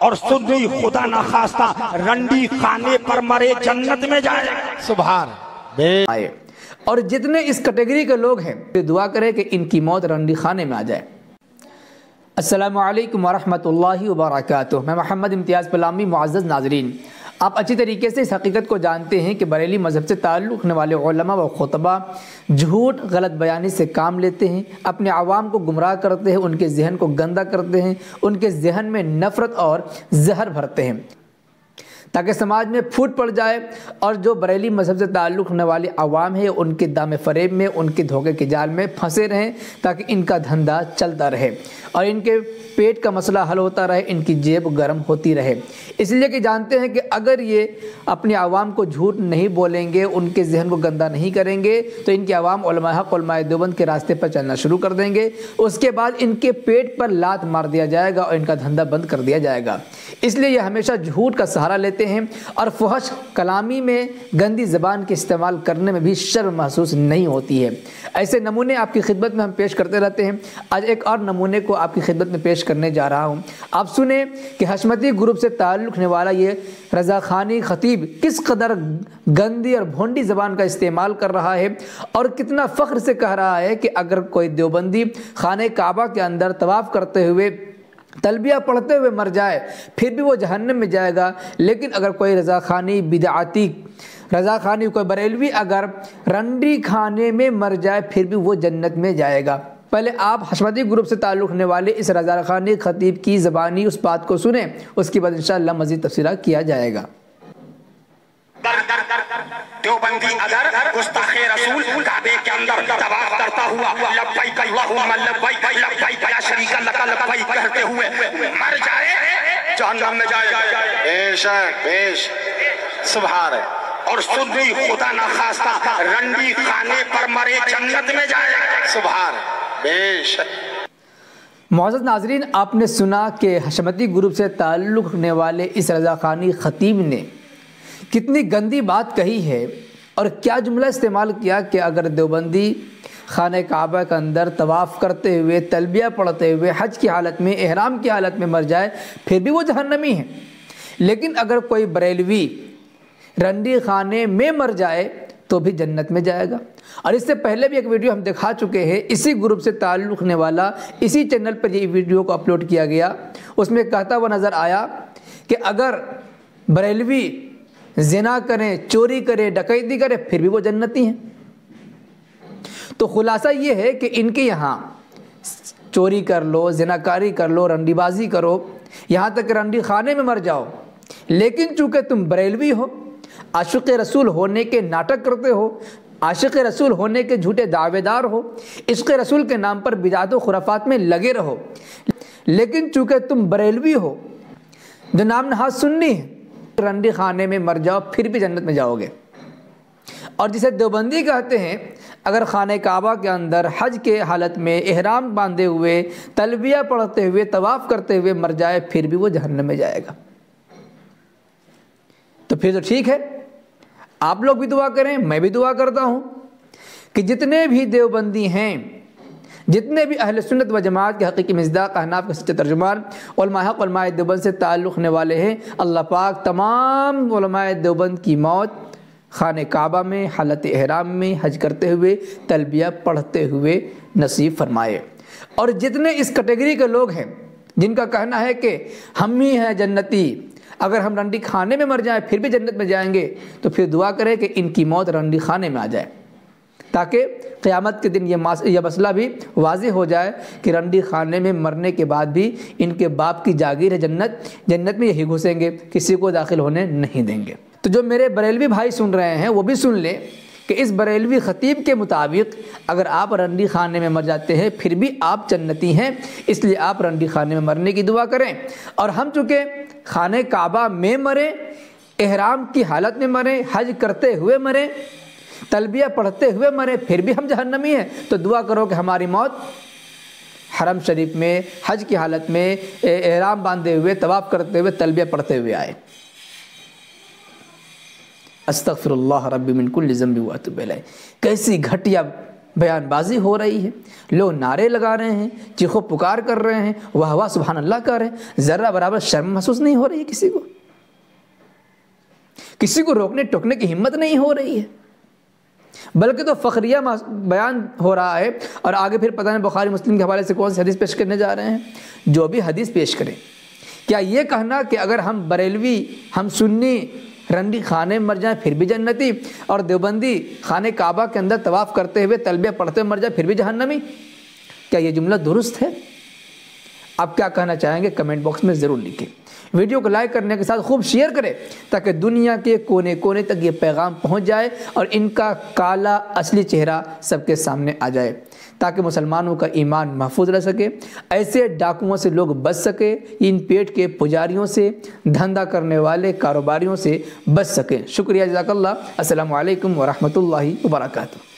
اور سنی خدا نخواستہ رنڈی خانے پر مرے جنت میں جائے گا۔ سبحان آئے اور جتنے اس کیٹیگری کے لوگ ہیں دعا کریں کہ ان کی موت رنڈی خانے میں آ جائے۔ السلام علیکم ورحمۃ اللہ وبرکاتہ۔ میں محمد امتیاز پلامی۔ معزز ناظرین، آپ اچھی طریقے سے اس حقیقت کو جانتے ہیں کہ بریلی مذہب سے تعلق رکھنے والے علماء و خطبہ جھوٹ غلط بیانی سے کام لیتے ہیں، اپنے عوام کو گمراہ کرتے ہیں، ان کے ذہن کو گندا کرتے ہیں، ان کے ذہن میں نفرت اور زہر بھرتے ہیں تاکہ سماج میں پھوٹ پڑ جائے، اور جو بریلی مذہب سے تعلق رکھنے والے عوام ہیں ان کے دام فریب میں، ان کے دھوکے کے جال میں پھنسے رہیں تاکہ ان کا دھندا چلتا رہے اور ان کے پیٹ کا مسئلہ حل ہوتا رہے، ان کی جیب گرم ہوتی رہے۔ اس لیے کہ جانتے ہیں کہ اگر یہ اپنے عوام کو جھوٹ نہیں بولیں گے، ان کے ذہن کو گندا نہیں کریں گے، تو ان کے عوام علماء حق علماء دیوبند کے راستے پر چلنا شروع کر دیں گے۔ اس کے بعد ان کے پیٹ پر لات مار دیا جائے گا اور ان کا دھندا بند کر دیا جائے گا۔ اس لیے یہ ہمیشہ جھوٹ کا سہارا لیتے ہیں اور فحش کلامی میں گندی زبان کے استعمال کرنے میں بھی شرم محسوس نہیں ہوتی ہے۔ ایسے نمونے آپ کی خدمت میں ہم پیش کرتے رہتے ہیں۔ آج ایک اور نمونے کو آپ کی خدمت میں پیش کرنے جا رہا ہوں۔ آپ سنیں کہ حشمتی گروپ سے تعلق رکھنے والا یہ رضا خانی خطیب کس قدر گندی اور بھونڈی زبان کا استعمال کر رہا ہے اور کتنا فخر سے کہہ رہا ہے کہ اگر کوئی دیوبندی خانہ کعبہ کے اندر طواف کرتے ہوئے تلبیہ پڑھتے ہوئے مر جائے پھر بھی وہ جہنم میں جائے گا، لیکن اگر کوئی رضا خانی بدعاتی رضا خانی کوئی بریلوی اگر رنڈی کھانے میں مر جائے پھر بھی وہ جنت میں جائے گا۔ پہلے آپ حشمتی گروپ سے تعلق رکھنے والے اس رضا خانی خطیب کی زبانی اس بات کو سنیں، اس کے بعد انشاءاللہ مزید تفصیلات کیا جائے گا۔ دیوبندی اگر گستاخ رسول کعبے کے اندر طواف کرتا ہوا لبیک اللہم لبیک لبیک لا شریک لک لبیک کہتے ہوئے مر جائے جہنم میں جائے گا۔ بے شک سبحان ہے۔ اور سنی خدا نخواستہ رنڈی خانے پر مرے جنت میں جائے گا۔ سبحان بے شک۔ معزز ناظرین، آپ نے سنا کہ حشمتی گروپ سے تعلق رکھنے والے اس رضا خانی خطیب نے کتنی گندی بات کہی ہے اور کیا جملہ استعمال کیا کہ اگر دیوبندی خانہ کعبہ کے اندر طواف کرتے ہوئے تلبیہ پڑھتے ہوئے حج کی حالت میں احرام کی حالت میں مر جائے پھر بھی وہ جہنمی ہے، لیکن اگر کوئی بریلوی رنڈی خانے میں مر جائے تو بھی جنت میں جائے گا۔ اور اس سے پہلے بھی ایک ویڈیو ہم دکھا چکے ہیں، اسی گروپ سے تعلق رکھنے والا اسی چینل پر یہ ویڈیو کو اپلوڈ کیا گیا، اس میں کہتا ہوا نظر آیا کہ اگر بریلوی زنا کریں، چوری کریں، ڈکیتی کریں پھر بھی وہ جنتی ہیں۔ تو خلاصہ یہ ہے کہ ان کے یہاں چوری کر لو، زناکاری کر لو، رنڈی بازی کرو، یہاں تک کہ رنڈی خانے میں مر جاؤ، لیکن چونکہ تم بریلوی ہو، عاشق رسول ہونے کے ناٹک کرتے ہو، عاشق رسول ہونے کے جھوٹے دعوے دار ہو، عشق رسول کے نام پر بدعت و خرافات میں لگے رہو، لیکن چونکہ تم بریلوی ہو جو نام نہاد سنی ہے، رنڈی خانے میں مر جاؤ پھر بھی جنت میں جاؤ گے۔ اور جسے دیوبندی کہتے ہیں، اگر خانہ کعبہ کے اندر حج کے حالت میں احرام باندھے ہوئے تلبیہ پڑھتے ہوئے طواف کرتے ہوئے مر جائے پھر بھی وہ جہنم میں جائے گا۔ تو پھر تو ٹھیک ہے، آپ لوگ بھی دعا کریں، میں بھی دعا کرتا ہوں کہ جتنے بھی دیوبندی ہیں، جتنے بھی اہل سنت و جماعت کے حقیقی مصداق احناف کے سچے ترجمان علماء حق علماء دیوبند سے تعلق رکھنے والے ہیں، اللہ پاک تمام علماء دیوبند کی موت خانہ کعبہ میں حالت احرام میں حج کرتے ہوئے تلبیہ پڑھتے ہوئے نصیب فرمائے۔ اور جتنے اس کیٹیگری کے لوگ ہیں جن کا کہنا ہے کہ ہم ہی ہیں جنتی، اگر ہم رنڈی کھانے میں مر جائیں پھر بھی جنت میں جائیں گے، تو پھر دعا کریں کہ ان کی موت رنڈی خانے میں آ جائے تاکہ قیامت کے دن یہ مسئلہ بھی واضح ہو جائے کہ رنڈی خانے میں مرنے کے بعد بھی ان کے باپ کی جاگیر ہے جنت میں یہی گھسیں گے، کسی کو داخل ہونے نہیں دیں گے۔ تو جو میرے بریلوی بھائی سن رہے ہیں وہ بھی سن لیں کہ اس بریلوی خطیب کے مطابق اگر آپ رنڈی خانے میں مر جاتے ہیں پھر بھی آپ جنتی ہیں، اس لیے آپ رنڈی خانے میں مرنے کی دعا کریں۔ اور ہم چونکہ خانہ کعبہ میں مریں، احرام کی حالت میں مریں، حج کرتے ہوئے مریں، تلبیہ پڑھتے ہوئے مریں پھر بھی ہم جہنمی ہیں، تو دعا کرو کہ ہماری موت حرم شریف میں حج کی حالت میں احرام باندھے ہوئے طواف کرتے ہوئے تلبیہ پڑھتے ہوئے آئے۔ استغفر اللہ ربی من کل ذنب واتوب الیہ۔ کیسی گھٹیا بیان بازی ہو رہی ہے، لوگ نعرے لگا رہے ہیں، چیخو پکار کر رہے ہیں، واہ واہ سبحان اللہ کر رہے ہیں، ذرہ برابر شرم محسوس نہیں ہو رہی ہے کسی کو روکنے ٹوکنے کی ہمت نہیں ہو رہی ہے، بلکہ تو فخریہ بیان ہو رہا ہے۔ اور آگے پھر پتہ نہیں بخاری مسلم کے حوالے سے کون سی حدیث پیش کرنے جا رہے ہیں، جو بھی حدیث پیش کریں، کیا یہ کہنا کہ اگر ہم بریلوی، ہم سنی رنڈی خانے مر جائیں پھر بھی جنتی، اور دیوبندی خانہ کعبہ کے اندر طواف کرتے ہوئے تلبیہ پڑھتے ہوئے مر جائیں پھر بھی جہنمی، کیا یہ جملہ درست ہے؟ آپ کیا کہنا چاہیں گے کمنٹ باکس میں ضرور لکھیں۔ ویڈیو کو لائک کرنے کے ساتھ خوب شیئر کریں تاکہ دنیا کے کونے کونے تک یہ پیغام پہنچ جائے اور ان کا کالا اصلی چہرہ سب کے سامنے آ جائے، تاکہ مسلمانوں کا ایمان محفوظ رہ سکے، ایسے ڈاکوؤں سے لوگ بچ سکے، ان پیٹ کے پجاریوں سے، دھندا کرنے والے کاروباریوں سے بچ سکیں۔ شکریہ، جزاک اللہ۔ السلام علیکم ورحمۃ اللہ وبرکاتہ۔